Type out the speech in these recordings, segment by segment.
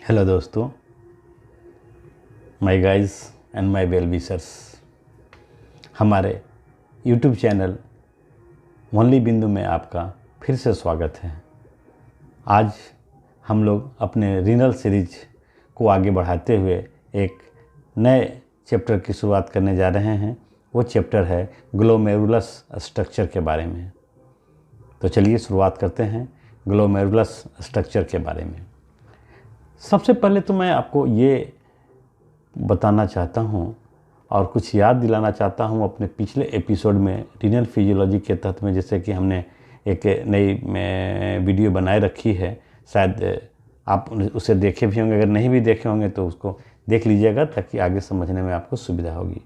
Hello दोस्तों, my guys and my well wishers. हमारे YouTube channel only बिंदु में आपका फिर से स्वागत है। आज हम लोग अपने रीनल सीरीज को आगे बढ़ाते हुए एक नए चैप्टर की शुरुआत करने जा रहे हैं। वो चैप्टर है ग्लोमेरुलस स्ट्रक्चर के बारे में। तो चलिए शुरुआत करते हैं ग्लोमेरुलस स्ट्रक्चर के बारे में। सबसे पहले तो मैं आपको ये बताना चाहता हूँ और कुछ याद दिलाना चाहता हूँ अपने पिछले एपिसोड में रीनल फिजियोलॉजी के तहत में, जैसे कि हमने एक नई वीडियो बनाए रखी है। शायद आप उसे देखे भी होंगे, अगर नहीं भी देखे होंगे तो उसको देख लीजिएगा ताकि आगे समझने में आपको सुविधा होगी।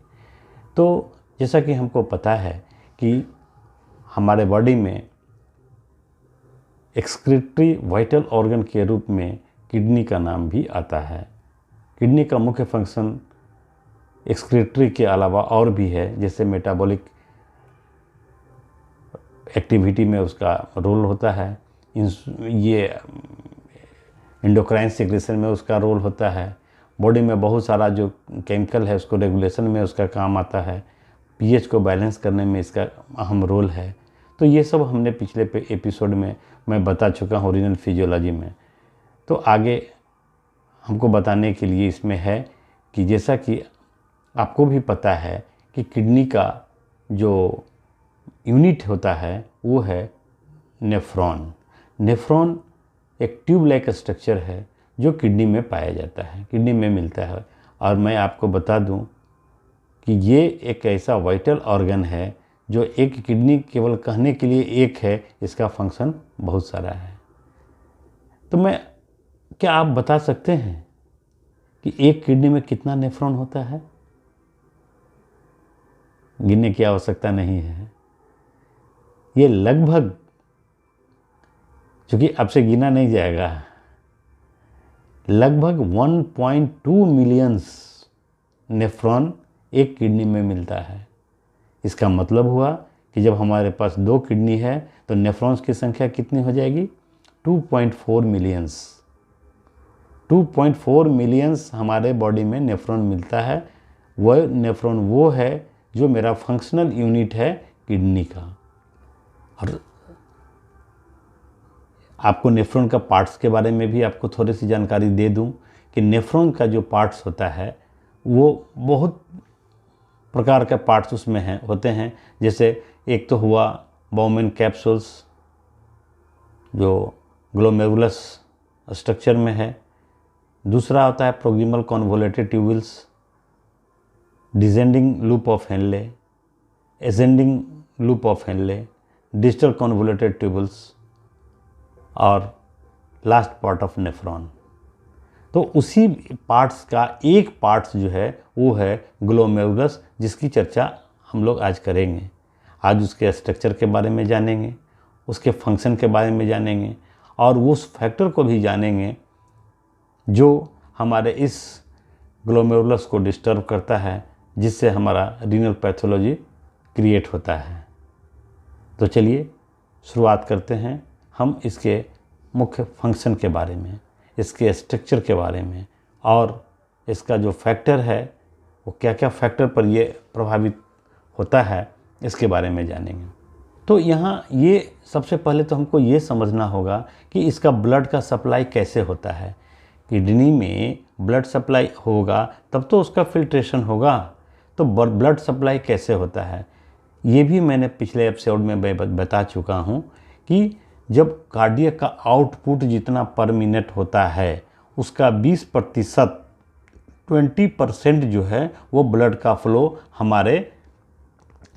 तो जैसा कि हमको पता है कि हमारे बॉडी में एक्सक्रीटरी वाइटल ऑर्गन के रूप में किडनी का नाम भी आता है। किडनी का मुख्य फंक्शन एक्सक्रीटरी के अलावा और भी है, जैसे मेटाबॉलिक एक्टिविटी में उसका रोल होता है, ये एंडोक्राइन सेक्रेशन में उसका रोल होता है, बॉडी में बहुत सारा जो केमिकल है उसको रेगुलेशन में उसका काम आता है, पीएच को बैलेंस करने में इसका अहम रोल है। तो ये सब हमने पिछले एपिसोड में मैं बता चुका हूँ रीनल फिजियोलॉजी में। तो आगे हमको बताने के लिए इसमें है कि जैसा कि आपको भी पता है कि किडनी का जो यूनिट होता है वो है नेफ्रॉन। नेफ्रॉन एक ट्यूब लाइक स्ट्रक्चर है जो किडनी में पाया जाता है, किडनी में मिलता है। और मैं आपको बता दूं कि ये एक ऐसा वाइटल ऑर्गन है जो एक किडनी केवल कहने के लिए एक है, इसका फंक्शन बहुत सारा है। तो क्या आप बता सकते हैं कि एक किडनी में कितना नेफ्रॉन होता है? गिनने की आवश्यकता नहीं है। ये लगभग, चूंकि अब से गिना नहीं जाएगा, लगभग 1.2 मिलियंस नेफ्रॉन एक किडनी में मिलता है। इसका मतलब हुआ कि जब हमारे पास 2 किडनी है तो नेफ्रॉन्स की संख्या कितनी हो जाएगी? 2.4 मिलियंस। 2.4 मिलियंस हमारे बॉडी में नेफ्रॉन मिलता है। वह नेफ्रॉन वो है जो मेरा फंक्शनल यूनिट है किडनी का। और आपको नेफ्रॉन का पार्ट्स के बारे में भी आपको थोड़ी सी जानकारी दे दूं कि नेफ्रॉन का जो पार्ट्स होता है वो बहुत प्रकार के पार्ट्स उसमें होते हैं। जैसे एक तो हुआ बाउमेन कैप्सूल्स जो ग्लोमेरुलस स्ट्रक्चर में है। दूसरा होता है proximal convoluted tubules, descending loop of Henle, ascending loop of Henle, distal convoluted tubules और लास्ट पार्ट ऑफ नेफ्रॉन। तो उसी पार्ट्स का एक पार्ट्स जो है वो है ग्लोमेरुलस, जिसकी चर्चा हम लोग आज करेंगे। आज उसके स्ट्रक्चर के बारे में जानेंगे, उसके फंक्शन के बारे में जानेंगे और उस फैक्टर को भी जानेंगे जो हमारे इस ग्लोमेरुलस को डिस्टर्ब करता है, जिससे हमारा रीनल पैथोलॉजी क्रिएट होता है। तो चलिए शुरुआत करते हैं हम इसके मुख्य फंक्शन के बारे में, इसके स्ट्रक्चर के बारे में और इसका जो फैक्टर है वो क्या क्या फैक्टर पर ये प्रभावित होता है, इसके बारे में जानेंगे। तो यहाँ ये सबसे पहले तो हमको ये समझना होगा कि इसका ब्लड का सप्लाई कैसे होता है। किडनी में ब्लड सप्लाई होगा तब तो उसका फिल्ट्रेशन होगा। तो ब्लड सप्लाई कैसे होता है ये भी मैंने पिछले एपिसोड में बता चुका हूँ कि जब कार्डियक का आउटपुट जितना पर मिनट होता है उसका 20% 20% जो है वो ब्लड का फ्लो हमारे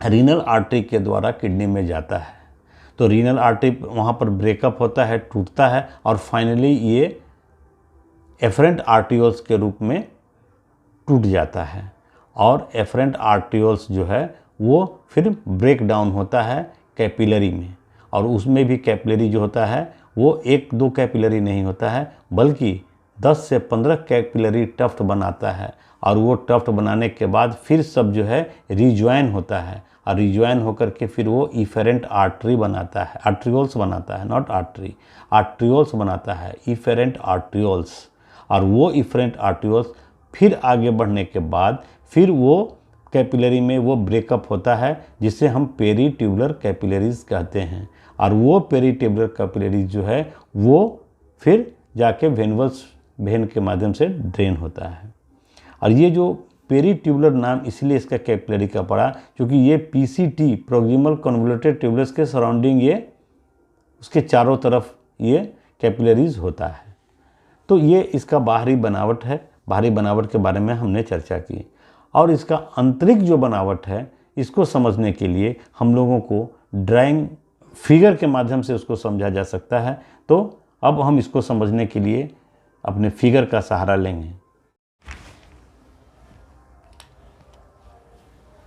रीनल आर्टरी के द्वारा किडनी में जाता है। तो रीनल आर्टरी वहाँ पर ब्रेकअप होता है, टूटता है और फाइनली ये एफरेंट आर्टियोल्स के रूप में टूट जाता है। और एफरेंट आर्टियोल्स जो है वो फिर ब्रेक डाउन होता है कैपिलरी में। और उसमें भी कैपिलरी जो होता है वो 1-2 कैपिलरी नहीं होता है, बल्कि 10 से 15 कैपिलरी टफ्ट बनाता है। और वो टफ्ट बनाने के बाद फिर सब जो है रिज्वाइन होता है और रिज्वाइन होकर के फिर वो इफेरेंट आर्टरी बनाता है, आर्ट्रियोल्स बनाता है, नॉट आर्टरी, आर्ट्रियोल्स बनाता है, इफेरेंट आर्ट्रियोल्स। और वो इफरेंट आर्ट्रियोल्स फिर आगे बढ़ने के बाद फिर वो कैपिलरी में वो ब्रेकअप होता है जिसे हम पेरीट्यूबुलर कैपिलरीज कहते हैं। और वो पेरीट्यूबुलर कैपिलरीज जो है वो फिर जाके वेनवस वेन के माध्यम से ड्रेन होता है। और ये जो पेरीट्यूबुलर नाम इसलिए इसका कैपिलरी का पड़ा क्योंकि ये पीसीटी प्रोक्सिमल कन्वोल्यूटेड ट्यूबुलस के सराउंडिंग ये उसके चारों तरफ ये कैपिलरीज होता है। तो ये इसका बाहरी बनावट है। बाहरी बनावट के बारे में हमने चर्चा की। और इसका आंतरिक जो बनावट है इसको समझने के लिए हम लोगों को ड्राइंग फिगर के माध्यम से उसको समझा जा सकता है। तो अब हम इसको समझने के लिए अपने फिगर का सहारा लेंगे।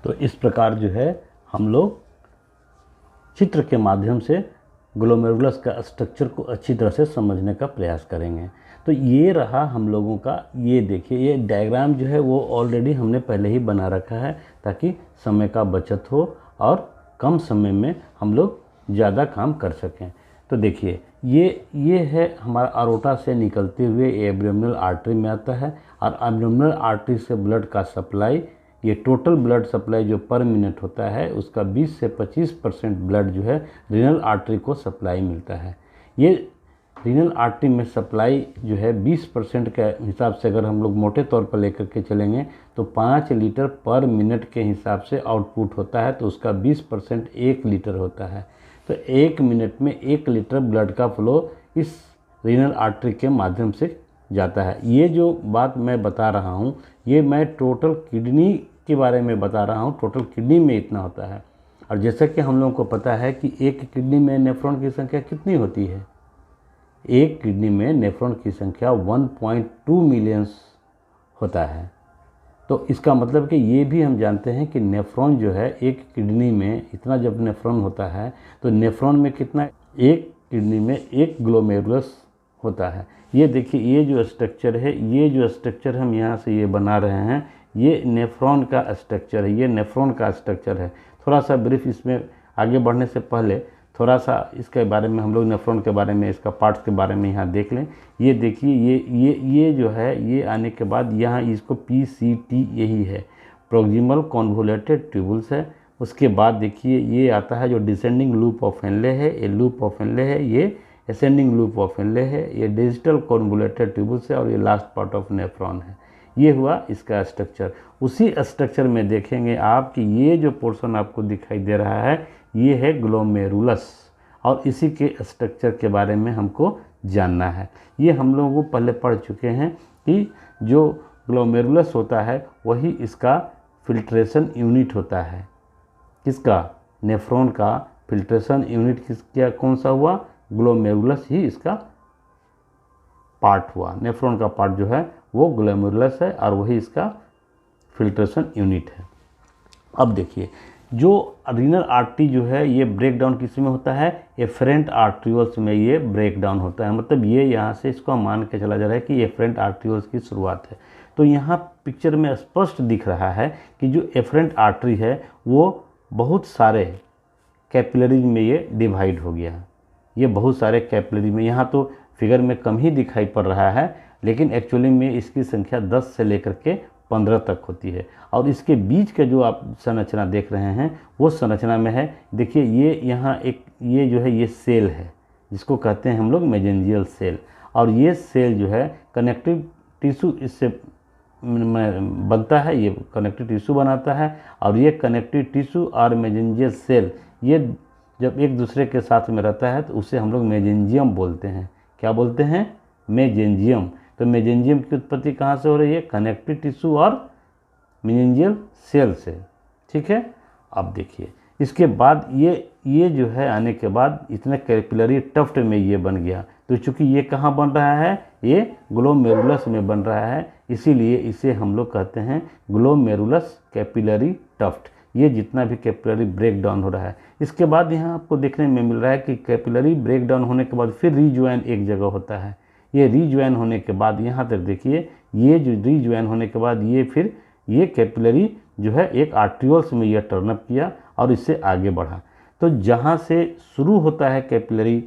तो इस प्रकार जो है हम लोग चित्र के माध्यम से ग्लोमेरुलस का स्ट्रक्चर को अच्छी तरह से समझने का प्रयास करेंगे। तो ये रहा हम लोगों का, ये देखिए ये डायग्राम जो है वो ऑलरेडी हमने पहले ही बना रखा है ताकि समय का बचत हो और कम समय में हम लोग ज़्यादा काम कर सकें। तो देखिए ये है हमारा अरोटा से निकलते हुए एब्डोमिनल आर्टरी में आता है और एब्डोमिनल आर्टरी से ब्लड का सप्लाई, ये टोटल ब्लड सप्लाई जो पर मिनट होता है उसका 20 से 25% ब्लड जो है रीनल आर्टरी को सप्लाई मिलता है। ये रीनल आर्टरी में सप्लाई जो है 20% के हिसाब से अगर हम लोग मोटे तौर पर लेकर के चलेंगे तो 5 लीटर पर मिनट के हिसाब से आउटपुट होता है। तो उसका 20% 1 लीटर होता है। तो 1 मिनट में 1 लीटर ब्लड का फ्लो इस रीनल आर्टरी के माध्यम से जाता है। ये जो बात मैं बता रहा हूँ ये मैं टोटल किडनी के बारे में बता रहा हूँ। टोटल किडनी में इतना होता है। और जैसा कि हम लोगों को पता है कि एक किडनी में नेफ्रॉन की संख्या कितनी होती है, एक किडनी में नेफ्रॉन की संख्या 1.2 मिलियंस होता है। तो इसका मतलब कि ये भी हम जानते हैं कि नेफ्रॉन जो है एक किडनी में इतना जब नेफ्रॉन होता है तो नेफ्रॉन में कितना, एक किडनी में एक ग्लोमेरुलस होता है। ये देखिए ये जो स्ट्रक्चर है, ये जो स्ट्रक्चर हम यहाँ से ये बना रहे हैं ये नेफ्रॉन का स्ट्रक्चर है, ये नेफ्रॉन का स्ट्रक्चर है। थोड़ा सा ब्रीफ इसमें आगे बढ़ने से पहले थोड़ा सा इसके बारे में हम लोग नेफ्रॉन के बारे में, इसका पार्ट्स के बारे में यहाँ देख लें। ये देखिए ये जो है ये आने के बाद यहाँ इसको PCT यही है, प्रोक्सिमल कन्वोल्यूटेड ट्यूबुल्स है। उसके बाद देखिए ये आता है जो डिसेंडिंग लूप ऑफ हेनले है, ये लूप ऑफ हेनले है, ये असेंडिंग लूप ऑफ हेनले है, ये डिजिटल कन्वोल्यूटेड ट्यूबुल्स है और ये लास्ट पार्ट ऑफ नेफ्रॉन है। ये हुआ इसका स्ट्रक्चर। उसी स्ट्रक्चर में देखेंगे आप कि ये जो पोर्शन आपको दिखाई दे रहा है ये है ग्लोमेरुलस और इसी के स्ट्रक्चर के बारे में हमको जानना है। ये हम लोगों को पहले पढ़ चुके हैं कि जो ग्लोमेरुलस होता है वही इसका फिल्ट्रेशन यूनिट होता है। किसका? नेफ्रॉन का फिल्ट्रेशन यूनिट किसका कौन सा हुआ? ग्लोमेरुलस ही इसका पार्ट हुआ। नेफ्रॉन का पार्ट जो है वो ग्लोमेरुलस है और वही इसका फिल्ट्रेशन यूनिट है। अब देखिए जो रीनल आर्टरी जो है ये ब्रेक डाउन किस में होता है? एफरेंट आर्ट्रियोल्स में ये ब्रेक डाउन होता है। मतलब ये यहाँ से इसको मान के चला जा रहा है कि एफरेंट आर्ट्रियोल्स की शुरुआत है। तो यहाँ पिक्चर में स्पष्ट दिख रहा है कि जो एफरेंट आर्टरी है वो बहुत सारे कैपिलरीज में ये डिवाइड हो गया। ये बहुत सारे कैपिलरी में, यहाँ तो फिगर में कम ही दिखाई पड़ रहा है लेकिन एक्चुअली में इसकी संख्या 10 से लेकर के 15 तक होती है। और इसके बीच का जो आप संरचना देख रहे हैं वो संरचना में है, देखिए ये यहाँ एक ये जो है ये सेल है जिसको कहते हैं हम लोग मेजेंजियल सेल। और ये सेल जो है कनेक्टिव टिश्यू इससे बनता है, ये कनेक्टिव टिश्यू बनाता है। और ये कनेक्टिव टिश्यू और मेजेंजियल सेल ये जब एक दूसरे के साथ में रहता है तो उसे हम लोग मेजेंजियम बोलते हैं। क्या बोलते हैं? मेजेंजियम। तो मेजेंजियम की उत्पत्ति कहाँ से हो रही है? कनेक्टिव टिश्यू और मेजेंजियल सेल से। ठीक है। अब देखिए इसके बाद ये जो है आने के बाद इतने कैपिलरी टफ्ट में ये बन गया। तो चूंकि ये कहाँ बन रहा है? ये ग्लोमेरुलस में बन रहा है, इसीलिए इसे हम लोग कहते हैं ग्लोमेरुलस कैपिलरी टफ्ट। ये जितना भी कैपिलरी ब्रेक डाउन हो रहा है, इसके बाद यहाँ आपको देखने में मिल रहा है कि कैपिलरी ब्रेक डाउन होने के बाद फिर रीज्वाइन एक जगह होता है। ये रीज्वाइन होने के बाद यहाँ तक देखिए ये जो रीज्वाइन होने के बाद ये फिर ये कैपिलरी जो है एक आर्ट्रियोल्स में यह टर्नअप किया और इससे आगे बढ़ा। तो जहाँ से शुरू होता है कैपिलरी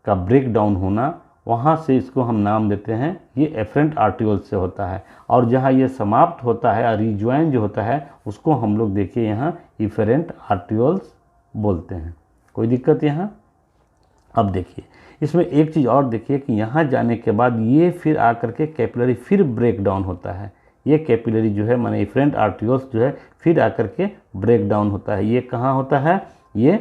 का ब्रेक डाउन होना वहाँ से इसको हम नाम देते हैं, ये एफरेंट आर्टियोल्स से होता है। और जहाँ ये समाप्त होता है और रिज्वाइन जो होता है उसको हम लोग देखिए यहाँ इफेरेंट आर्टियोल्स बोलते हैं। कोई दिक्कत यहाँ? अब देखिए इसमें एक चीज़ और देखिए कि यहाँ जाने के बाद ये फिर आकर के कैपिलरी फिर ब्रेक डाउन होता है। ये कैपिलरी जो है माने इफरेंट आर्टियोल्स जो है फिर आकर के ब्रेक डाउन होता है। ये कहाँ होता है? ये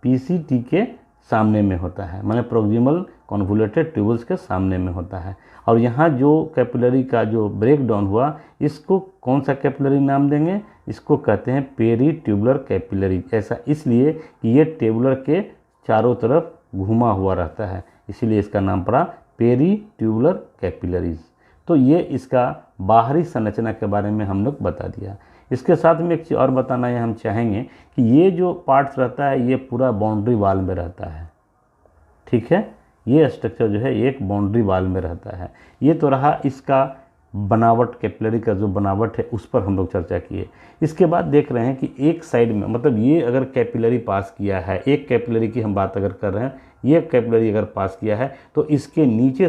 पीसीटी के सामने में होता है, माने प्रोक्सिमल कॉन्वोल्यूटेड ट्यूबल्स के सामने में होता है। और यहाँ जो कैपिलरी का जो ब्रेक डाउन हुआ इसको कौन सा कैपिलरी नाम देंगे? इसको कहते हैं पेरी ट्यूबुलर कैपिलरी। ऐसा इसलिए कि ये ट्यूबुलर के चारों तरफ घुमा हुआ रहता है, इसीलिए इसका नाम पड़ा पेरी ट्यूबुलर कैपिलरीज। तो ये इसका बाहरी संरचना के बारे में हम लोग बता दिया। इसके साथ में एक चीज़ और बताना है हम चाहेंगे कि ये जो पार्ट्स रहता है ये पूरा बाउंड्री वाल में रहता है। ठीक है, ये स्ट्रक्चर जो है एक बाउंड्री वाल में रहता है। ये तो रहा इसका बनावट, कैपिलरी का जो बनावट है उस पर हम लोग चर्चा किए। इसके बाद देख रहे हैं कि एक साइड में मतलब ये अगर कैपिलरी पास किया है, एक कैपिलरी की हम बात अगर कर रहे हैं, ये कैपिलरी अगर पास किया है तो इसके नीचे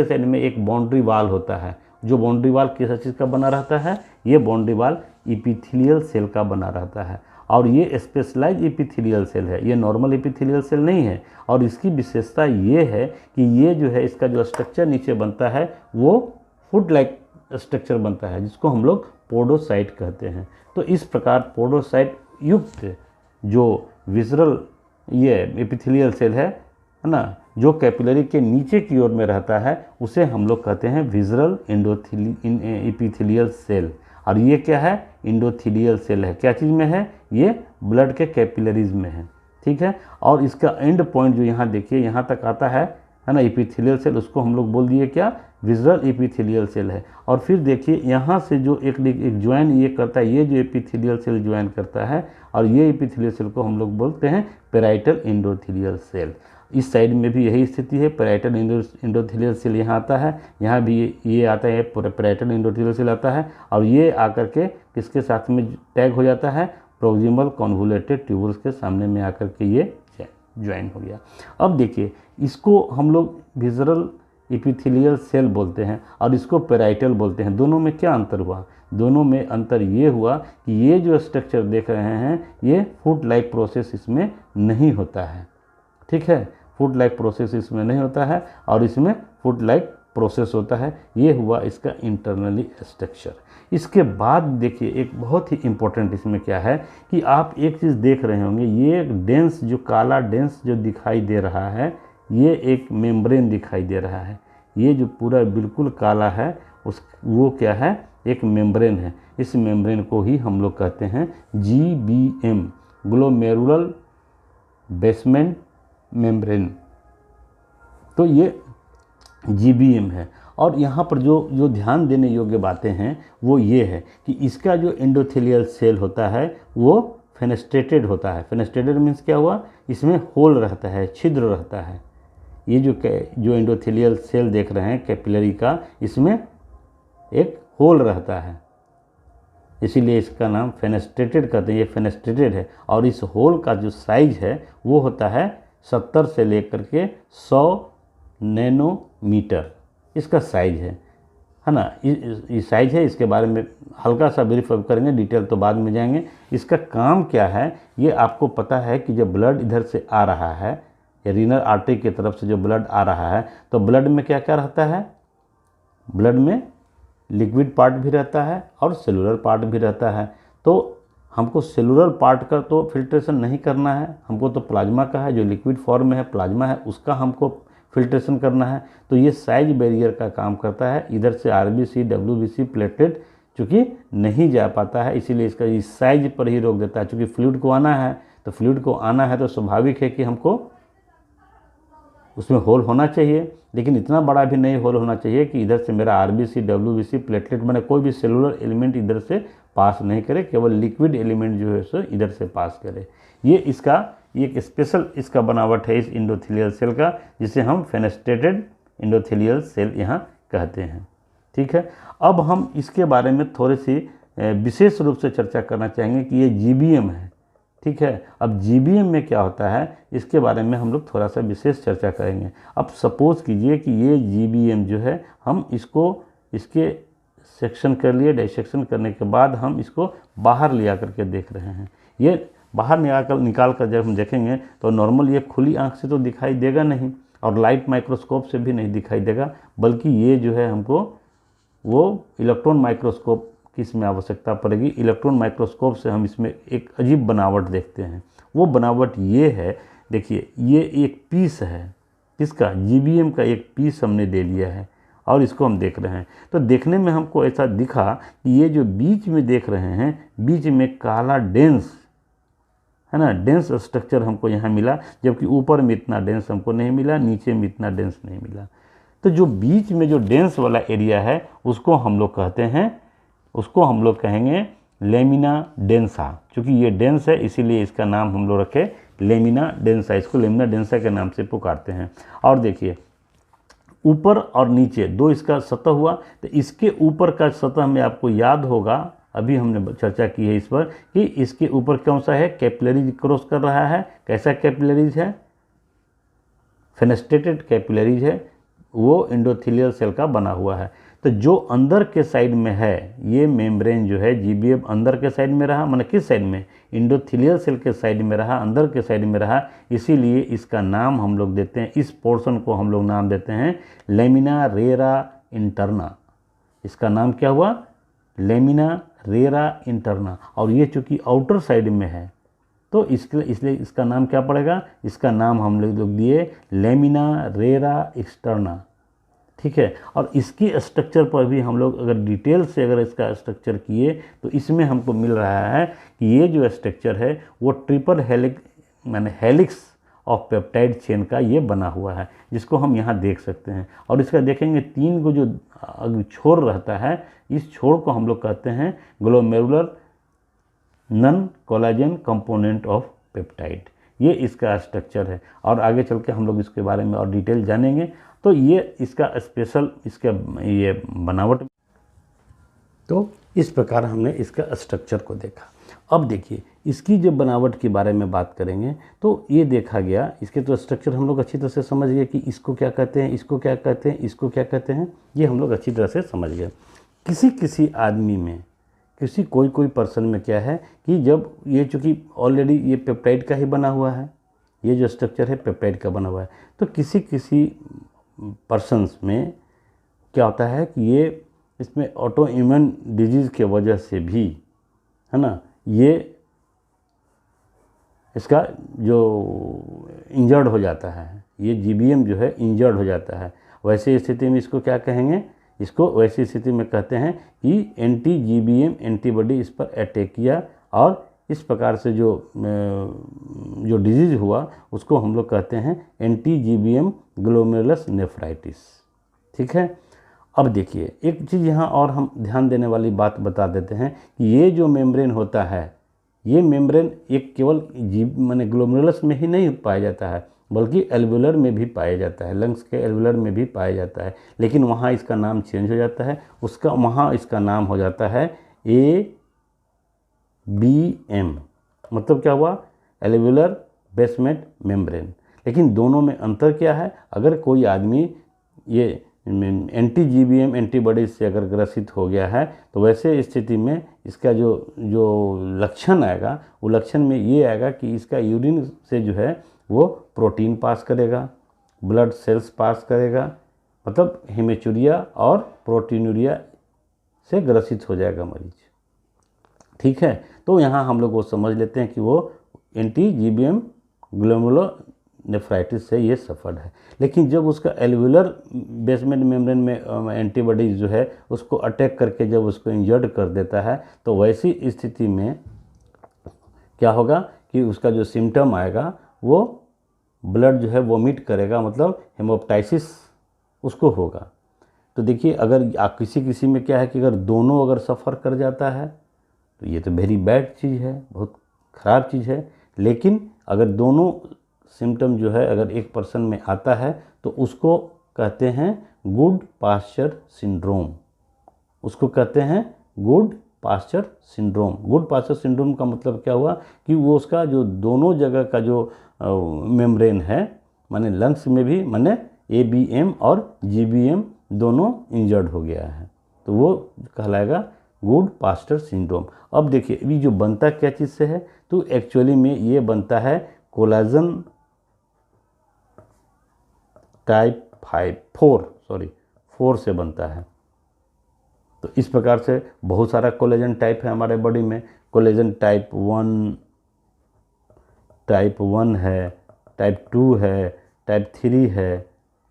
साइड में एक बाउंड्री वाल होता है। जो बाउंड्री वाल किस चीज़ का बना रहता है? ये बाउंड्री वाल एपिथेलियल सेल का बना रहता है। और ये स्पेशलाइज एपिथेलियल सेल है, ये नॉर्मल एपिथेलियल सेल नहीं है। और इसकी विशेषता ये है कि ये जो है इसका जो स्ट्रक्चर नीचे बनता है वो फुट लाइक स्ट्रक्चर बनता है, जिसको हम लोग पोडोसाइट कहते हैं। तो इस प्रकार पोडोसाइट युक्त जो विसरल ये एपिथेलियल सेल है ना, जो कैपिलरी के नीचे की ओर में रहता है उसे हम लोग कहते हैं विसरल एपिथेलियल सेल। और ये क्या है? एंडोथेलियल सेल है। क्या चीज़ में है? ये ब्लड के कैपिलरीज में है। ठीक है, और इसका एंड पॉइंट जो यहाँ देखिए यहाँ तक आता है ना एपिथेलियल सेल, उसको हम लोग बोल दिए क्या? विसरल एपिथेलियल सेल है। और फिर देखिए यहाँ से जो एक ज्वाइन ये करता है, ये जो एपिथेलियल सेल ज्वाइन करता है और ये एपिथेलियल सेल को हम लोग बोलते हैं पेराइटल एंडोथेलियल सेल। इस साइड में भी यही स्थिति है, पेराइटल एंडोथेलियल सेल यहाँ आता है, यहाँ भी ये आता है पेराइटल एंडोथेलियल सेल आता है। और ये आकर के किसके साथ में टैग हो जाता है? प्रोक्सिमल कॉन्वोल्यूटेड ट्यूबल्स के सामने में आकर के ये ज्वाइन हो गया। अब देखिए इसको हम लोग विसरल एपिथेलियल सेल बोलते हैं और इसको पेराइटल बोलते हैं। दोनों में क्या अंतर हुआ? दोनों में अंतर ये हुआ कि ये जो स्ट्रक्चर देख रहे हैं ये फुट लाइक प्रोसेस इसमें नहीं होता है। ठीक है, फुट लाइक प्रोसेस इसमें नहीं होता है और इसमें फुट लाइक प्रोसेस होता है। ये हुआ इसका इंटरनली स्ट्रक्चर। इसके बाद देखिए एक बहुत ही इम्पोर्टेंट इसमें क्या है कि आप एक चीज़ देख रहे होंगे, ये डेंस जो काला डेंस जो दिखाई दे रहा है ये एक मेम्ब्रेन दिखाई दे रहा है। ये जो पूरा बिल्कुल काला है वो क्या है? एक मेम्ब्रेन है। इस मेम्ब्रेन को ही हम लोग कहते हैं GBM, ग्लोमेरुलर बेसमेंट मेम्ब्रेन। तो ये GBM है। और यहाँ पर जो ध्यान देने योग्य बातें हैं वो ये है कि इसका जो एंडोथेलियल सेल होता है वो फेनेस्ट्रेटेड होता है। फेनेस्ट्रेटेड मीन्स क्या हुआ? इसमें होल रहता है, छिद्र रहता है। ये जो एंडोथेलियल सेल देख रहे हैं कैपिलरी का, इसमें एक होल रहता है, इसीलिए इसका नाम फेनेस्ट्रेटेड कहते हैं। ये फेनेस्ट्रेटेड है और इस होल का जो साइज है वो होता है 70 से लेकर के 100 नैनोमीटर इसका साइज है ना। ये साइज है, इसके बारे में हल्का सा ब्रीफ करेंगे, डिटेल तो बाद में जाएंगे। इसका काम क्या है ये आपको पता है कि जब ब्लड इधर से आ रहा है या रीनल आर्टरी की तरफ से जो ब्लड आ रहा है तो ब्लड में क्या क्या रहता है? ब्लड में लिक्विड पार्ट भी रहता है और सेलुलर पार्ट भी रहता है। तो हमको सेलुलर पार्ट का तो फिल्ट्रेशन नहीं करना है, हमको तो प्लाज्मा का है, जो लिक्विड फॉर्म में है प्लाज्मा है उसका हमको फिल्ट्रेशन करना है। तो ये साइज बैरियर का काम करता है। इधर से RBC WBC प्लेटलेट चूँकि नहीं जा पाता है, इसीलिए इसका इस साइज पर ही रोक देता है। चूँकि फ्लूइड को आना है तो फ्लूइड को आना है तो स्वाभाविक है कि हमको उसमें होल होना चाहिए, लेकिन इतना बड़ा भी नहीं होल होना चाहिए कि इधर से मेरा RBC WBC प्लेटलेट मैंने कोई भी सेलुलर एलिमेंट इधर से पास नहीं करे, केवल लिक्विड एलिमेंट जो है सो इधर से पास करे। ये इसका एक स्पेशल इसका बनावट है इस एंडोथेलियल सेल का, जिसे हम फेनेस्ट्रेटेड एंडोथेलियल सेल यहाँ कहते हैं। ठीक है, अब हम इसके बारे में थोड़ी सी विशेष रूप से चर्चा करना चाहेंगे कि ये GBM है। ठीक है। अब जीबीएम में क्या होता है इसके बारे में हम लोग थोड़ा सा विशेष चर्चा करेंगे। अब सपोज कीजिए कि ये जीबीएम जो है हम इसको इसके सेक्शन कर लिए, डाइसेक्शन करने के बाद हम इसको बाहर लिया करके देख रहे हैं। ये बाहर निकाल कर जब हम देखेंगे तो नॉर्मल ये खुली आंख से तो दिखाई देगा नहीं और लाइट माइक्रोस्कोप से भी नहीं दिखाई देगा, बल्कि ये जो है हमको वो इलेक्ट्रॉन माइक्रोस्कोप की इसमें आवश्यकता पड़ेगी। इलेक्ट्रॉन माइक्रोस्कोप से हम इसमें एक अजीब बनावट देखते हैं। वो बनावट ये है, देखिए ये एक पीस है, किसका, जीबीएम का एक पीस हमने ले लिया है और इसको हम देख रहे हैं। तो देखने में हमको ऐसा दिखा कि ये जो बीच में देख रहे हैं, बीच में काला डेंस है ना, डेंस स्ट्रक्चर हमको यहाँ मिला, जबकि ऊपर में इतना डेंस हमको नहीं मिला, नीचे में इतना डेंस नहीं मिला। तो जो बीच में जो डेंस वाला एरिया है उसको हम लोग कहते हैं, उसको हम लोग कहेंगे लेमिना डेंसा। चूँकि ये डेंस है इसीलिए इसका नाम हम लोग रखे लेमिना डेंसा, इसको लेमिना डेंसा के नाम से पुकारते हैं। और देखिए ऊपर और नीचे दो इसका सतह हुआ, तो इसके ऊपर का सतह में आपको याद होगा, अभी हमने चर्चा की है इस पर, कि इसके ऊपर कौन सा है, कैपिलरीज क्रॉस कर रहा है। कैसा कैपिलरीज है, फेनेस्ट्रेटेड कैपिलरीज है, वो एंडोथेलियल सेल का बना हुआ है। तो जो अंदर के साइड में है ये मेम्ब्रेन जो है जीबीएम अंदर के साइड में रहा, माने किस साइड में, एंडोथेलियल सेल के साइड में रहा, अंदर के साइड में रहा, इसीलिए इसका नाम हम लोग देते हैं, इस पोर्शन को हम लोग नाम देते हैं लेमिना रेरा इंटरना। इसका नाम क्या हुआ, लेमिना रेरा इंटरना। और ये चूँकि आउटर साइड में है तो इसलिए इसका नाम क्या पड़ेगा, इसका नाम हम लोग दिए लेमिना रेरा एक्सटर्ना। ठीक है। और इसकी स्ट्रक्चर पर भी हम लोग अगर डिटेल से अगर इसका स्ट्रक्चर किए तो इसमें हमको मिल रहा है कि ये जो स्ट्रक्चर है वो ट्रिपल हेलिक्स माने हेलिक्स ऑफ पेप्टाइड चेन का ये बना हुआ है, जिसको हम यहाँ देख सकते हैं। और इसका देखेंगे 3 को जो छोर रहता है, इस छोर को हम लोग कहते हैं glomerular non collagen component of peptide. ये इसका स्ट्रक्चर है और आगे चल के हम लोग इसके बारे में और डिटेल जानेंगे। तो ये इसका स्पेशल इसका ये बनावट, तो इस प्रकार हमने इसका स्ट्रक्चर को देखा। अब देखिए इसकी जब बनावट के बारे में बात करेंगे तो ये देखा गया, इसके तो स्ट्रक्चर हम लोग अच्छी तरह से समझ गए कि इसको क्या कहते हैं, इसको क्या कहते हैं, इसको क्या कहते हैं, ये हम लोग अच्छी तरह से समझ गए। किसी आदमी में कोई पर्सन में क्या है कि जब ये चूँकि ऑलरेडी ये पेप्टाइड का ही बना हुआ है, ये जो स्ट्रक्चर है पेप्टाइड का बना हुआ है, तो किसी पर्सन्स में क्या होता है कि ये इसमें ऑटो इम्यून डिजीज़ के वजह से भी है ना, ये इसका जो इंजर्ड हो जाता है, ये जीबीएम जो है इंजर्ड हो जाता है। वैसे स्थिति में इसको क्या कहेंगे, इसको वैसी स्थिति में कहते हैं कि एंटी जीबीएम एंटीबॉडी इस पर अटैक किया और इस प्रकार से जो डिजीज़ हुआ उसको हम लोग कहते हैं एंटी जीबीएम ग्लोमेरुलस नेफ्राइटिस। ठीक है। अब देखिए एक चीज़ यहाँ और हम ध्यान देने वाली बात बता देते हैं कि ये जो मेम्ब्रेन होता है, ये मेम्ब्रेन एक केवल माने ग्लोमेरुलस में ही नहीं पाया जाता है, बल्कि एल्वुलर में भी पाया जाता है, लंग्स के एल्वुलर में भी पाया जाता है। लेकिन वहाँ इसका नाम चेंज हो जाता है, वहाँ इसका नाम हो जाता है ABM। मतलब क्या हुआ, एल्वुलर बेसमेंट मेम्ब्रेन। लेकिन दोनों में अंतर क्या है, अगर कोई आदमी ये एंटी जीबीएम एंटीबॉडीज से अगर ग्रसित हो गया है तो वैसे स्थिति में इसका जो लक्षण आएगा वो लक्षण में ये आएगा कि इसका यूरिन से जो है वो प्रोटीन पास करेगा, ब्लड सेल्स पास करेगा, मतलब हेमेचूरिया और प्रोटीनूरिया से ग्रसित हो जाएगा मरीज। ठीक है। तो यहाँ हम लोग वो समझ लेते हैं कि वो एंटी जीबीएम ग्लोमेरुलोनेफ्राइटिस से ये सफ़र्ड है। लेकिन जब उसका एल्वुलर बेसमेंट मेम्ब्रेन में एंटीबॉडीज जो है उसको अटैक करके जब उसको इंजर्ड कर देता है तो वैसी स्थिति में क्या होगा कि उसका जो सिम्टम आएगा वो ब्लड जो है वोमिट करेगा, मतलब हेमोप्टाइसिस उसको होगा। तो देखिए अगर किसी में क्या है कि अगर दोनों अगर सफ़र कर जाता है तो ये तो वेरी बैड चीज़ है, बहुत ख़राब चीज़ है। लेकिन अगर दोनों सिम्टम जो है अगर एक पर्सन में आता है तो उसको कहते हैं गुड पास्चर सिंड्रोम, उसको कहते हैं Goodpasture syndrome. Goodpasture syndrome का मतलब क्या हुआ कि वो उसका जो दोनों जगह का जो मेम्ब्रेन है, माने लंग्स में भी माने ABM और GBM दोनों इंजर्ड हो गया है, तो वो कहलाएगा गुड पास्चर सिंड्रोम। अब देखिए ये जो बनता क्या चीज़ से है, तो एक्चुअली में ये बनता है कोलेजन टाइप 4 से बनता है। तो इस प्रकार से बहुत सारा कोलेजन टाइप है हमारे बॉडी में। कोलेजन टाइप 1 है, टाइप 2 है, टाइप 3 है।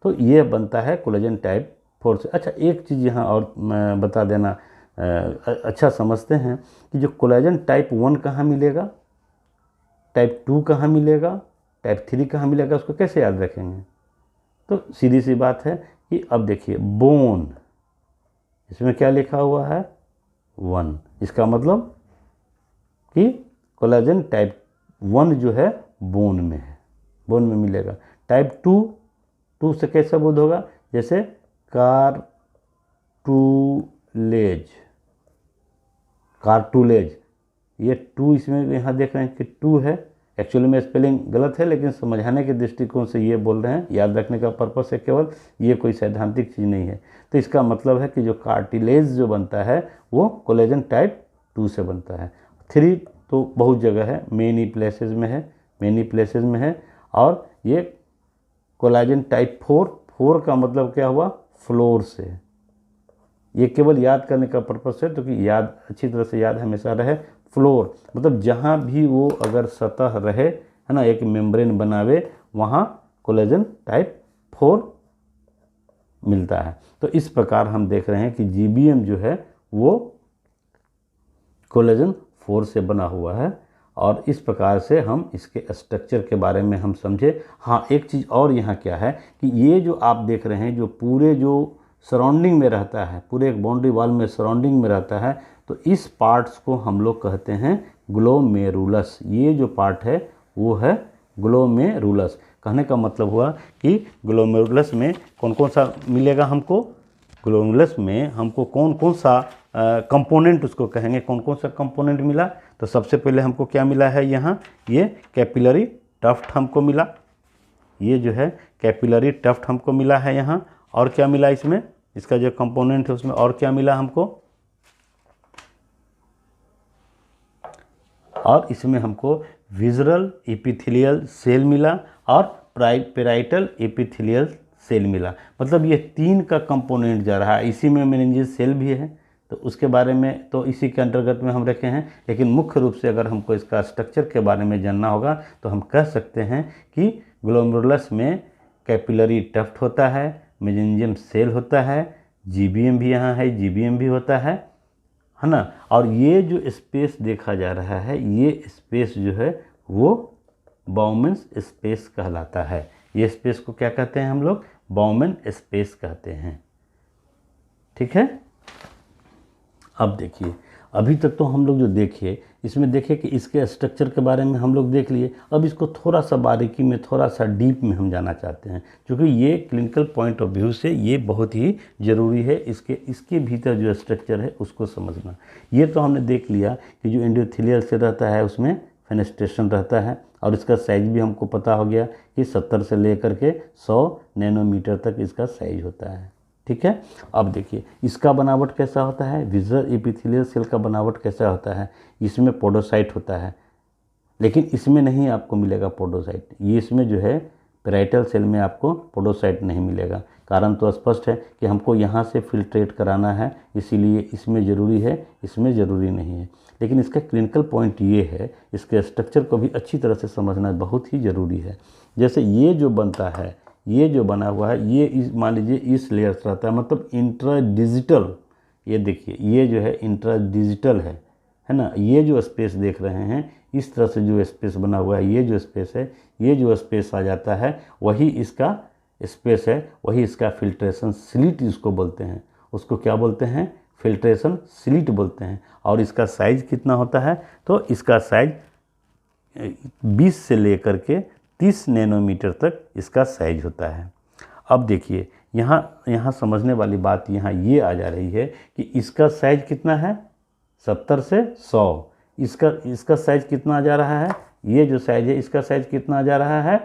तो ये बनता है कोलेजन टाइप 4 से। अच्छा एक चीज़ यहाँ और मैं बता देना, अच्छा समझते हैं कि जो कोलेजन टाइप 1 कहाँ मिलेगा, टाइप 2 कहाँ मिलेगा, टाइप 3 कहाँ मिलेगा, उसको कैसे याद रखेंगे। तो सीधी सी बात है कि अब देखिए बोन, इसमें क्या लिखा हुआ है 1, इसका मतलब कि कोलेजन टाइप 1 जो है बोन में है, बोन में मिलेगा। टाइप 2 से कैसा बोध होगा, जैसे कार्टुलेज, ये 2 इसमें यहाँ देख रहे हैं कि 2 है। एक्चुअली में स्पेलिंग गलत है, लेकिन समझाने के दृष्टिकोण से ये बोल रहे हैं, याद रखने का पर्पस है केवल, ये कोई सैद्धांतिक चीज़ नहीं है। तो इसका मतलब है कि जो कार्टिलेज जो बनता है वो कोलेजन टाइप 2 से बनता है। 3 तो बहुत जगह है, मेनी प्लेसेस में है। और ये कोलेजन टाइप 4 का मतलब क्या हुआ, फ्लोर से। ये केवल याद करने का पर्पस है, तो कि याद अच्छी तरह से याद हमेशा रहे। फ्लोर मतलब जहाँ भी वो अगर सतह रहे, है ना, एक मेम्ब्रेन बनावे, वहाँ कोलेजन टाइप 4 मिलता है। तो इस प्रकार हम देख रहे हैं कि GBM जो है वो कोलेजन 4 से बना हुआ है। और इस प्रकार से हम इसके स्ट्रक्चर के बारे में हम समझे। हाँ एक चीज़ और यहाँ क्या है कि ये जो आप देख रहे हैं, जो पूरे जो सराउंडिंग में रहता है, पूरे एक बाउंड्री वॉल में सराउंडिंग में रहता है, तो इस पार्ट्स को हम लोग कहते हैं ग्लोमेरुलस। ये जो पार्ट है वो है ग्लोमेरुलस। कहने का मतलब हुआ कि ग्लोमेरुलस में कौन कौन सा मिलेगा हमको, ग्लोमेरुलस में हमको कौन कौन सा कंपोनेंट उसको कहेंगे, कौन कौन सा कंपोनेंट मिला। तो सबसे पहले हमको क्या मिला है, यहाँ ये कैपिलरी टफ्ट हमको मिला, ये जो है कैपिलरी टफ्ट हमको मिला है यहाँ। और क्या मिला इसमें, इसका जो कंपोनेंट है उसमें और क्या मिला हमको, और इसमें हमको विज़रल एपिथेलियल सेल मिला और पेराइटल एपिथेलियल सेल मिला। मतलब ये 3 का कंपोनेंट जा रहा है। इसी में मेनिंजेस सेल भी है, तो उसके बारे में तो इसी के अंतर्गत में हम रखे हैं। लेकिन मुख्य रूप से अगर हमको इसका स्ट्रक्चर के बारे में जानना होगा तो हम कह सकते हैं कि ग्लोमेरुलस में कैपिलरी टफ्ट होता है, मेनिंजियम सेल होता है, GBM भी यहाँ है, GBM भी होता है ना। और ये जो स्पेस देखा जा रहा है, ये स्पेस जो है वो बाउमेन्स स्पेस कहलाता है। ये स्पेस को क्या कहते हैं हम लोग, बाउमेन स्पेस कहते हैं। ठीक है। अब देखिए, अभी तक तो हम लोग जो देखे, इसमें देखे कि इसके स्ट्रक्चर के बारे में हम लोग देख लिए। अब इसको थोड़ा सा बारीकी में, थोड़ा सा डीप में हम जाना चाहते हैं, क्योंकि ये क्लिनिकल पॉइंट ऑफ व्यू से ये बहुत ही ज़रूरी है, इसके भीतर जो स्ट्रक्चर है उसको समझना। ये तो हमने देख लिया कि जो एंडोथेलियल से रहता है उसमें फेनेस्ट्रेशन रहता है, और इसका साइज़ भी हमको पता हो गया कि 70 से लेकर के 100 नैनोमीटर तक इसका साइज होता है। ठीक है। अब देखिए इसका बनावट कैसा होता है, विज़रल एपिथेलियल सेल का बनावट कैसा होता है। इसमें पोडोसाइट होता है, लेकिन इसमें नहीं आपको मिलेगा पोडोसाइट। ये इसमें जो है पेराइटल सेल में आपको पोडोसाइट नहीं मिलेगा। कारण तो स्पष्ट है कि हमको यहाँ से फिल्ट्रेट कराना है, इसीलिए इसमें ज़रूरी है, इसमें ज़रूरी नहीं है। लेकिन इसका क्लिनिकल पॉइंट ये है, इसके स्ट्रक्चर को भी अच्छी तरह से समझना बहुत ही ज़रूरी है। जैसे ये जो बनता है, ये जो बना हुआ है, ये मान लीजिए इस लेयर से रहता है, मतलब इंट्राडिजिटल। ये देखिए ये जो है इंट्राडिजिटल है ना। ये जो स्पेस देख रहे हैं, इस तरह से जो स्पेस बना हुआ है, ये जो स्पेस है, ये जो स्पेस आ जाता है वही इसका स्पेस है, वही इसका फिल्ट्रेशन स्लिट इसको बोलते हैं। उसको क्या बोलते हैं, फिल्ट्रेशन स्लिट बोलते हैं। और इसका साइज़ कितना होता है, तो इसका साइज 20 से लेकर के 30 नैनोमीटर तक इसका साइज होता है। अब देखिए यहाँ समझने वाली बात यहाँ ये आ जा रही है कि इसका साइज कितना है, 70 से 100। इसका साइज कितना जा रहा है, ये जो साइज है इसका साइज कितना जा रहा है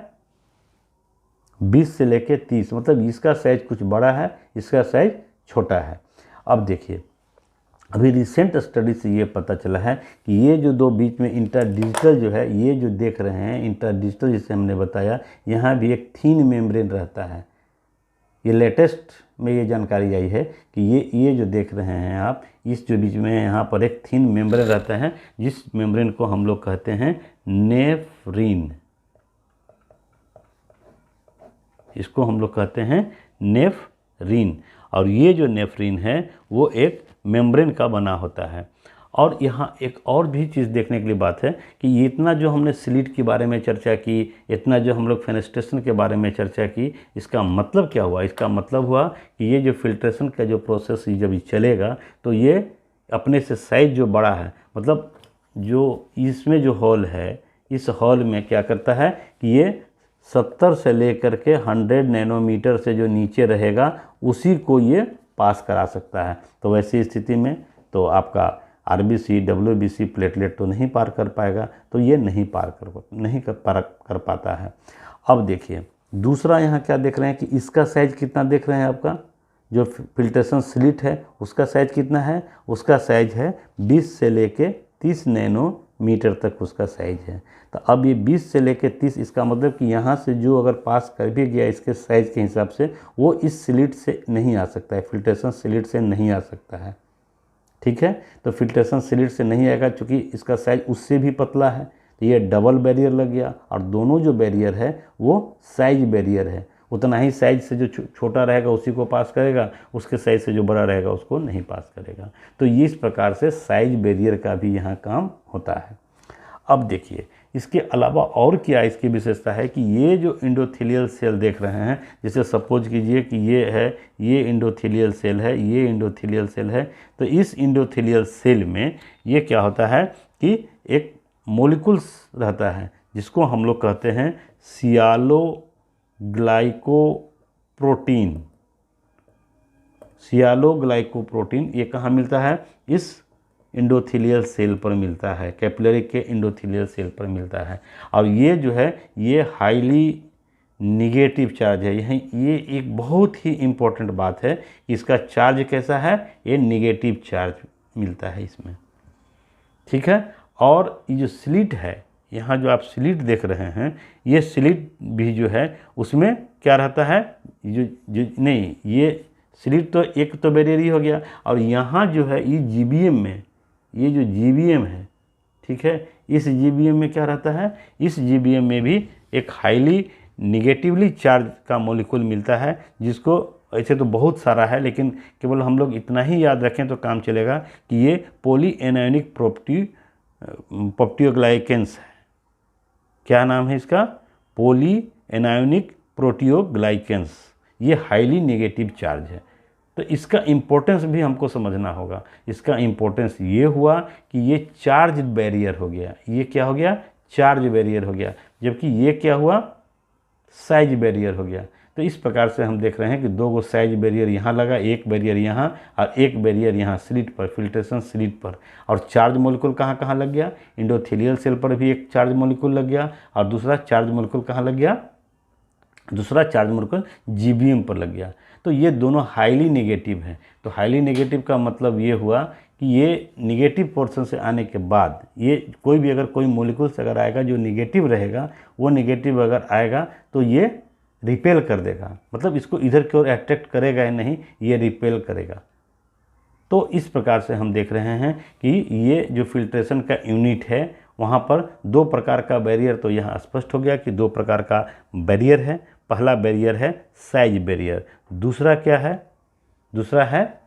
20 से लेके 30, मतलब इसका साइज कुछ बड़ा है, इसका साइज छोटा है। अब देखिए अभी रिसेंट स्टडी से ये पता चला है कि ये जो दो बीच में इंटरडिजिटल जो है, ये जो देख रहे हैं इंटरडिजिटल जिसे हमने बताया, यहाँ भी एक थीन मेम्ब्रेन रहता है। ये लेटेस्ट में ये जानकारी आई है कि ये जो देख रहे हैं आप, इस जो बीच में यहाँ पर एक थीन मेम्ब्रेन रहता है, जिस मेम्ब्रेन को हम लोग कहते हैं नेफ्रिन। इसको हम लोग कहते हैं नेफ्रिन। और ये जो नेफ्रिन है वो एक मेम्ब्रेन का बना होता है। और यहाँ एक और भी चीज़ देखने के लिए बात है कि इतना जो हमने स्लिट के बारे में चर्चा की, इतना जो हम लोग फेनेस्ट्रेशन के बारे में चर्चा की, इसका मतलब क्या हुआ? इसका मतलब हुआ कि ये जो फिल्ट्रेशन का जो प्रोसेस जब ये चलेगा तो ये अपने से साइज जो बड़ा है, मतलब जो इसमें जो हॉल है, इस हॉल में क्या करता है कि ये 70 से लेकर के 100 नैनोमीटर से जो नीचे रहेगा उसी को ये पास करा सकता है। तो वैसी स्थिति में तो आपका आरबीसी, डब्ल्यूबीसी, प्लेटलेट तो नहीं पार कर पाएगा, तो ये नहीं कर पाता है। अब देखिए दूसरा यहाँ क्या देख रहे हैं कि इसका साइज कितना देख रहे हैं, आपका जो फिल्ट्रेशन स्लिट है उसका साइज कितना है, उसका साइज है 20 से लेके 30 नैनोमीटर तक उसका साइज है। तो अब ये 20 से लेके 30, इसका मतलब कि यहाँ से जो अगर पास कर भी गया इसके साइज के हिसाब से, वो इस स्लिट से नहीं आ सकता है, फिल्ट्रेशन स्लिट से नहीं आ सकता है। ठीक है, तो फिल्ट्रेशन स्लिट से नहीं आएगा क्योंकि इसका साइज उससे भी पतला है, तो ये डबल बैरियर लग गया। और दोनों जो बैरियर है वो साइज बैरियर है, उतना ही साइज से जो छोटा रहेगा उसी को पास करेगा, उसके साइज से जो बड़ा रहेगा उसको नहीं पास करेगा। तो ये इस प्रकार से साइज बैरियर का भी यहाँ काम होता है। अब देखिए इसके अलावा और क्या इसकी विशेषता है कि ये जो एंडोथेलियल सेल देख रहे हैं, जैसे सपोज कीजिए कि ये है, ये एंडोथेलियल सेल है, ये एंडोथेलियल सेल है, तो इस एंडोथेलियल सेल में ये क्या होता है कि एक मॉलिक्यूल्स रहता है जिसको हम लोग कहते हैं सियालोग्लाइकोप्रोटीन। सियालोग्लाइकोप्रोटीन ये कहाँ मिलता है? इस एंडोथेलियल सेल पर मिलता है, कैपिलरी के एंडोथेलियल सेल पर मिलता है। और ये जो है ये हाईली निगेटिव चार्ज है। यही ये एक बहुत ही इम्पोर्टेंट बात है, इसका चार्ज कैसा है? ये निगेटिव चार्ज मिलता है इसमें। ठीक है, और ये जो स्लिट है, यहाँ जो आप स्लिट देख रहे हैं, ये स्लिट भी जो है उसमें क्या रहता है, नहीं ये स्लिट तो एक तो बैरियर ही हो गया, और यहाँ जो है ये जीबीएम में, ये जो जीबीएम है, ठीक है, इस जीबीएम में क्या रहता है? इस जीबीएम में भी एक हाईली निगेटिवली चार्ज का मॉलिक्यूल मिलता है, जिसको ऐसे तो बहुत सारा है लेकिन केवल हम लोग इतना ही याद रखें तो काम चलेगा कि ये पॉली एनायनिक प्रोटियोग्लाइकेंस है। क्या नाम है इसका? Poly anionic proteoglycans. ये हाईली नेगेटिव चार्ज है। तो इसका इम्पोर्टेंस भी हमको समझना होगा। इसका इम्पोर्टेंस ये हुआ कि ये चार्ज बैरियर हो गया। ये क्या हो गया? चार्ज बैरियर हो गया। जबकि ये क्या हुआ? साइज बैरियर हो गया। तो इस प्रकार से हम देख रहे हैं कि दो गो साइज बैरियर यहाँ लगा, एक बैरियर यहाँ और एक बैरियर यहाँ स्लिट पर, फिल्ट्रेशन स्लिट पर। और चार्ज मॉलिक्यूल कहाँ कहाँ लग गया? एंडोथेलियल सेल पर भी एक चार्ज मॉलिक्यूल लग गया, और दूसरा चार्ज मॉलिक्यूल कहाँ लग गया? दूसरा चार्ज मॉलिक्यूल जीबीएम पर लग गया। तो ये दोनों हाईली नेगेटिव हैं। तो हाईली नेगेटिव का मतलब ये हुआ कि ये नेगेटिव पोर्शन से आने के बाद ये कोई भी अगर कोई मॉलिक्यूल से अगर आएगा जो नेगेटिव रहेगा, वो नेगेटिव अगर आएगा तो ये रिपेल कर देगा, मतलब इसको इधर की ओर अट्रैक्ट करेगा या नहीं, ये रिपेल करेगा। तो इस प्रकार से हम देख रहे हैं कि ये जो फिल्ट्रेशन का यूनिट है वहाँ पर दो प्रकार का बैरियर तो यहाँ स्पष्ट हो गया कि दो प्रकार का बैरियर है। पहला बैरियर है साइज बैरियर, दूसरा क्या है? दूसरा है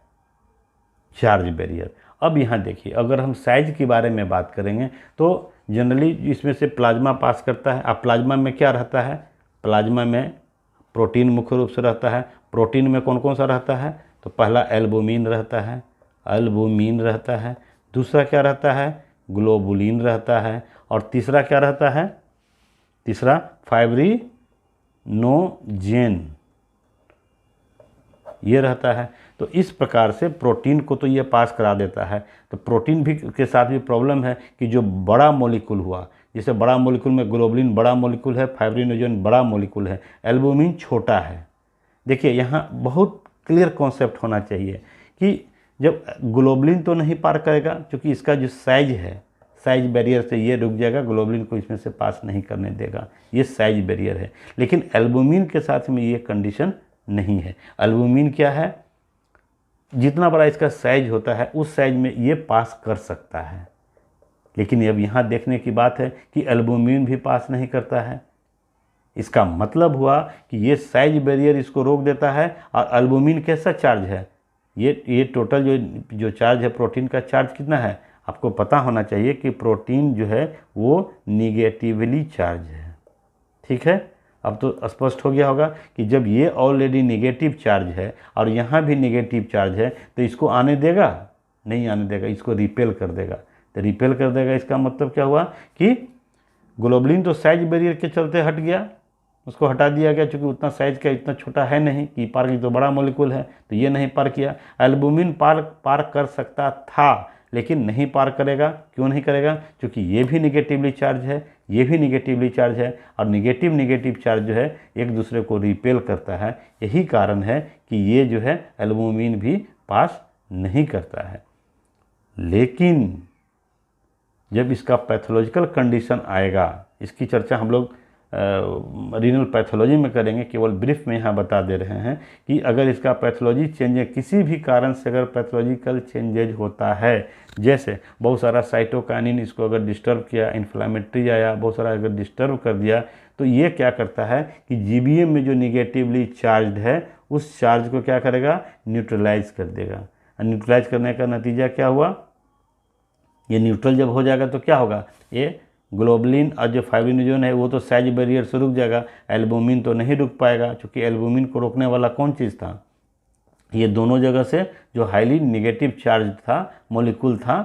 चार्ज बैरियर। अब यहाँ देखिए, अगर हम साइज के बारे में बात करेंगे तो जनरली इसमें से प्लाज्मा पास करता है। अब प्लाज्मा में क्या रहता है? प्लाज्मा में प्रोटीन मुख्य रूप से रहता है। प्रोटीन में कौन कौन सा रहता है? तो पहला एल्बुमिन रहता है, एल्बुमिन रहता है। दूसरा क्या रहता है? ग्लोबुलिन रहता है। और तीसरा क्या रहता है? तीसरा फाइब्रिनोजेन। ये रहता है। तो इस प्रकार से प्रोटीन को तो ये पास करा देता है। तो प्रोटीन भी के साथ भी प्रॉब्लम है कि जो बड़ा मॉलिक्यूल हुआ, जैसे बड़ा मॉलिक्यूल में ग्लोबुलिन बड़ा मॉलिक्यूल है, फाइब्रिनोजन बड़ा मॉलिक्यूल है, एल्बुमिन छोटा है। देखिए यहाँ बहुत क्लियर कॉन्सेप्ट होना चाहिए कि जब ग्लोबुलिन तो नहीं पार करेगा, क्योंकि इसका जो साइज है, साइज बैरियर से ये रुक जाएगा, ग्लोबुलिन को इसमें से पास नहीं करने देगा, ये साइज बैरियर है। लेकिन एल्बुमिन के साथ में ये कंडीशन नहीं है। एल्बुमिन क्या है, जितना बड़ा इसका साइज होता है उस साइज में ये पास कर सकता है। लेकिन अब यहाँ देखने की बात है कि एल्बुमिन भी पास नहीं करता है। इसका मतलब हुआ कि ये साइज बैरियर इसको रोक देता है। और एल्बुमिन कैसा चार्ज है, ये टोटल जो चार्ज है, प्रोटीन का चार्ज कितना है आपको पता होना चाहिए कि प्रोटीन जो है वो निगेटिवली चार्ज है। ठीक है, अब तो स्पष्ट हो गया होगा कि जब ये ऑलरेडी निगेटिव चार्ज है और यहाँ भी निगेटिव चार्ज है तो इसको आने देगा, नहीं आने देगा, इसको रिपेल कर देगा। तो रिपेल कर देगा, इसका मतलब क्या हुआ कि ग्लोबुलिन तो साइज बैरियर के चलते हट गया, उसको हटा दिया गया, क्योंकि उतना साइज का इतना छोटा है नहीं कि पार की, तो बड़ा मॉलिक्यूल है तो ये नहीं पार किया। एल्बुमिन पार कर सकता था लेकिन नहीं पार करेगा। क्यों नहीं करेगा, क्योंकि ये भी निगेटिवली चार्ज है, ये भी निगेटिवली चार्ज है, और निगेटिव चार्ज जो है एक दूसरे को रिपेल करता है। यही कारण है कि ये जो है एल्बुमिन भी पास नहीं करता है। लेकिन जब इसका पैथोलॉजिकल कंडीशन आएगा, इसकी चर्चा हम लोग रीनल पैथोलॉजी में करेंगे, केवल ब्रीफ में यहाँ बता दे रहे हैं कि अगर इसका पैथोलॉजी चेंज, किसी भी कारण से अगर पैथोलॉजिकल चेंजेज होता है, जैसे बहुत सारा साइटोकाइनिन इसको अगर डिस्टर्ब किया, इन्फ्लामेटरी आया, बहुत सारा अगर डिस्टर्ब कर दिया, तो ये क्या करता है कि जीबीएम में जो निगेटिवली चार्ज है उस चार्ज को क्या करेगा, न्यूट्रलाइज कर देगा। न्यूट्रलाइज करने का नतीजा क्या हुआ, ये न्यूट्रल जब हो जाएगा तो क्या होगा, ये ग्लोबुलिन और जो फाइब्रिनोजन है वो तो साइज बैरियर से रुक जाएगा, एल्बुमिन तो नहीं रुक पाएगा, क्योंकि एल्बुमिन को रोकने वाला कौन चीज़ था, ये दोनों जगह से जो हाईली निगेटिव चार्ज था मॉलिक्यूल था,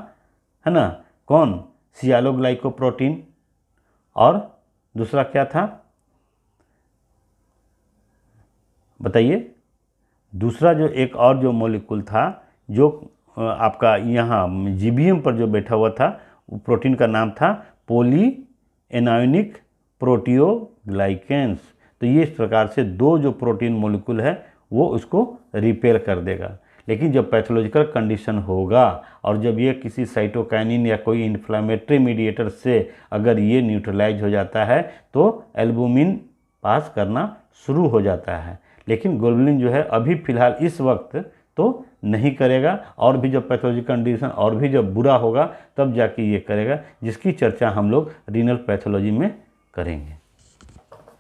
है ना, कौन, सियालोग्लाइकोप्रोटीन, और दूसरा क्या था बताइए, दूसरा जो एक और जो मॉलिक्यूल था जो आपका यहाँ जीबीएम पर जो बैठा हुआ था, प्रोटीन का नाम था पॉली एनायोनिक प्रोटियोग्लाइकेंस। तो ये इस प्रकार से दो जो प्रोटीन मॉलिक्यूल है वो उसको रिपेल कर देगा। लेकिन जब पैथोलॉजिकल कंडीशन होगा और जब ये किसी साइटोकाइनिन या कोई इन्फ्लामेटरी मीडिएटर से अगर ये न्यूट्रलाइज हो जाता है तो एल्बुमिन पास करना शुरू हो जाता है। लेकिन ग्लोबुलिन जो है अभी फ़िलहाल इस वक्त तो नहीं करेगा, और भी जब पैथोलॉजिकल कंडीशन और भी जब बुरा होगा तब जाके ये करेगा, जिसकी चर्चा हम लोग रीनल पैथोलॉजी में करेंगे।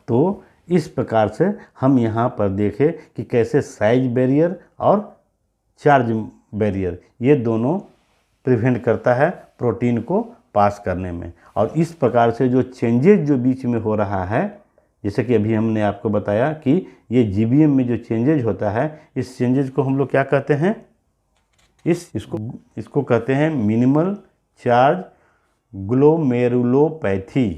तो इस प्रकार से हम यहाँ पर देखें कि कैसे साइज बैरियर और चार्ज बैरियर ये दोनों प्रिवेंट करता है प्रोटीन को पास करने में। और इस प्रकार से जो चेंजेज जो बीच में हो रहा है, जैसे कि अभी हमने आपको बताया कि ये जीबीएम में जो चेंजेज होता है, इस चेंजेज को हम लोग क्या कहते हैं, इसको कहते हैं मिनिमल चार्ज ग्लोमेरुलोपैथी।